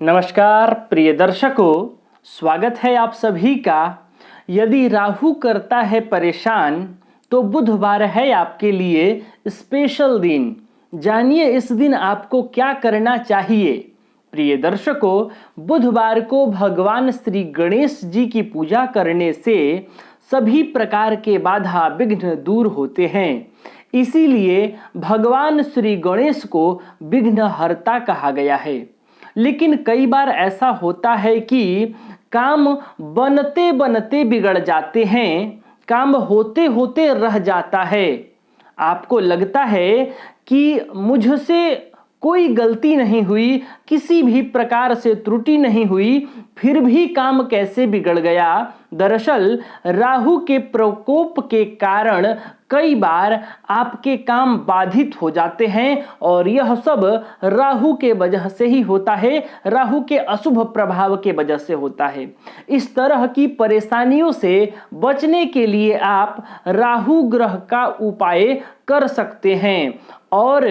नमस्कार प्रिय दर्शकों, स्वागत है आप सभी का। यदि राहु करता है परेशान तो बुधवार है आपके लिए स्पेशल दिन। जानिए इस दिन आपको क्या करना चाहिए। प्रिय दर्शकों, बुधवार को भगवान श्री गणेश जी की पूजा करने से सभी प्रकार के बाधा विघ्न दूर होते हैं। इसीलिए भगवान श्री गणेश को विघ्नहर्ता कहा गया है। लेकिन कई बार ऐसा होता है कि काम बनते बनते बिगड़ जाते हैं, काम होते होते रह जाता है। आपको लगता है कि मुझसे कोई गलती नहीं हुई, किसी भी प्रकार से त्रुटि नहीं हुई, फिर भी काम कैसे बिगड़ गया। दरअसल राहु के प्रकोप के कारण कई बार आपके काम बाधित हो जाते हैं और यह सब राहु के वजह से ही होता है, राहु के अशुभ प्रभाव के वजह से होता है। इस तरह की परेशानियों से बचने के लिए आप राहु ग्रह का उपाय कर सकते हैं और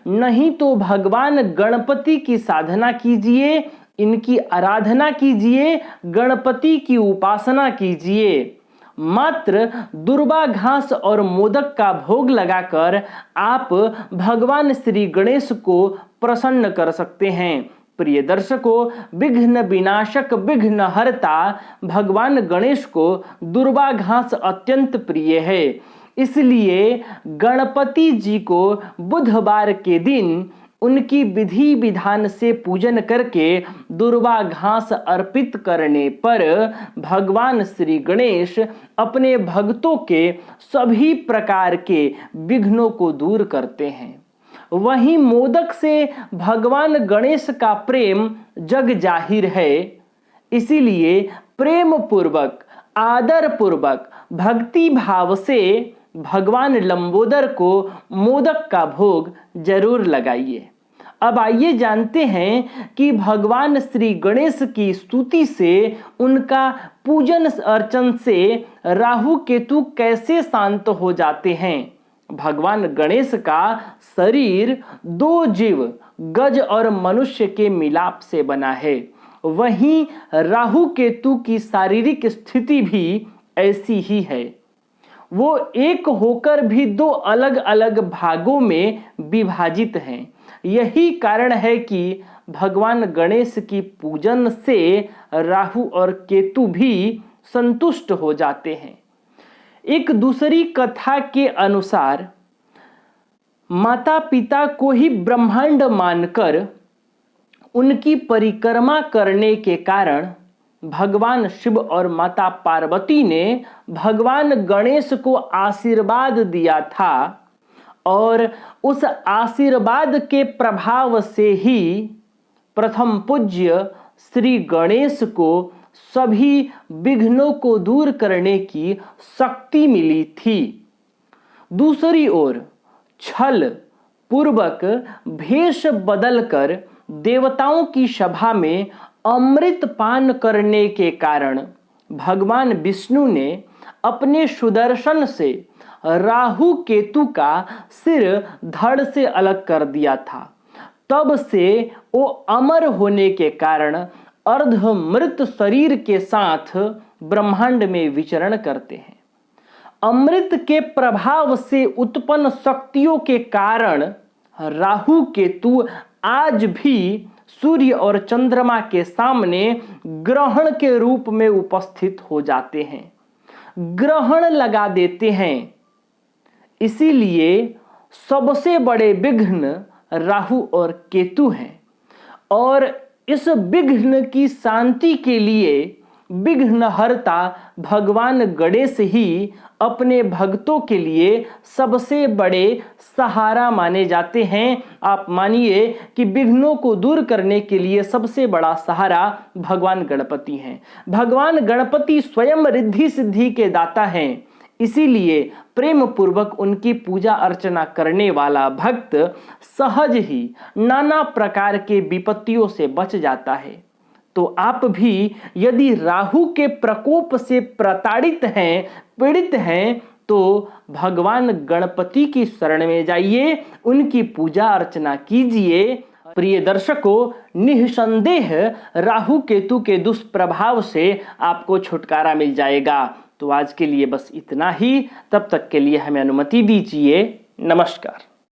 नहीं तो भगवान गणपति की साधना कीजिए, इनकी आराधना कीजिए, गणपति की उपासना कीजिए। मात्र दुर्वा घास और मोदक का भोग लगाकर आप भगवान श्री गणेश को प्रसन्न कर सकते हैं। प्रिय दर्शकों, विघ्न विनाशक विघ्नहर्ता भगवान गणेश को दुर्वा घास अत्यंत प्रिय है। इसलिए गणपति जी को बुधवार के दिन उनकी विधि विधान से पूजन करके दुर्वा घास अर्पित करने पर भगवान श्री गणेश अपने भक्तों के सभी प्रकार के विघ्नों को दूर करते हैं। वहीं मोदक से भगवान गणेश का प्रेम जग जाहिर है। इसीलिए प्रेम पूर्वक, आदर पूर्वक, भक्ति भाव से भगवान लंबोदर को मोदक का भोग जरूर लगाइए। अब आइए जानते हैं कि भगवान श्री गणेश की स्तुति से, उनका पूजन अर्चन से राहु केतु कैसे शांत हो जाते हैं। भगवान गणेश का शरीर दो जीव, गज और मनुष्य के मिलाप से बना है। वहीं राहु केतु की शारीरिक स्थिति भी ऐसी ही है। वो एक होकर भी दो अलग अलग भागों में विभाजित हैं। यही कारण है कि भगवान गणेश की पूजन से राहु और केतु भी संतुष्ट हो जाते हैं। एक दूसरी कथा के अनुसार माता पिता को ही ब्रह्मांड मानकर उनकी परिक्रमा करने के कारण भगवान शिव और माता पार्वती ने भगवान गणेश को आशीर्वाद दिया था और उस आशीर्वाद के प्रभाव से ही प्रथम पूज्य श्री गणेश को सभी विघ्नों को दूर करने की शक्ति मिली थी। दूसरी ओर छल पूर्वक भेष बदलकर देवताओं की सभा में अमृत पान करने के कारण भगवान विष्णु ने अपने सुदर्शन से राहु केतु का सिर धड़ से अलग कर दिया था। तब से वो अमर होने के कारण अर्धमृत शरीर के साथ ब्रह्मांड में विचरण करते हैं। अमृत के प्रभाव से उत्पन्न शक्तियों के कारण राहु केतु आज भी सूर्य और चंद्रमा के सामने ग्रहण के रूप में उपस्थित हो जाते हैं, ग्रहण लगा देते हैं। इसीलिए सबसे बड़े विघ्न राहु और केतु हैं और इस विघ्न की शांति के लिए विघ्नहर्ता भगवान गणेश ही अपने भक्तों के लिए सबसे बड़े सहारा माने जाते हैं। आप मानिए कि विघ्नों को दूर करने के लिए सबसे बड़ा सहारा भगवान गणपति हैं। भगवान गणपति स्वयं रिद्धि सिद्धि के दाता हैं। इसीलिए प्रेम पूर्वक उनकी पूजा अर्चना करने वाला भक्त सहज ही नाना प्रकार के विपत्तियों से बच जाता है। तो आप भी यदि राहु के प्रकोप से प्रताड़ित हैं, पीड़ित हैं, तो भगवान गणपति की शरण में जाइए, उनकी पूजा अर्चना कीजिए। प्रिय दर्शकों, निःसंदेह राहु केतु के दुष्प्रभाव से आपको छुटकारा मिल जाएगा। तो आज के लिए बस इतना ही। तब तक के लिए हमें अनुमति दीजिए। नमस्कार।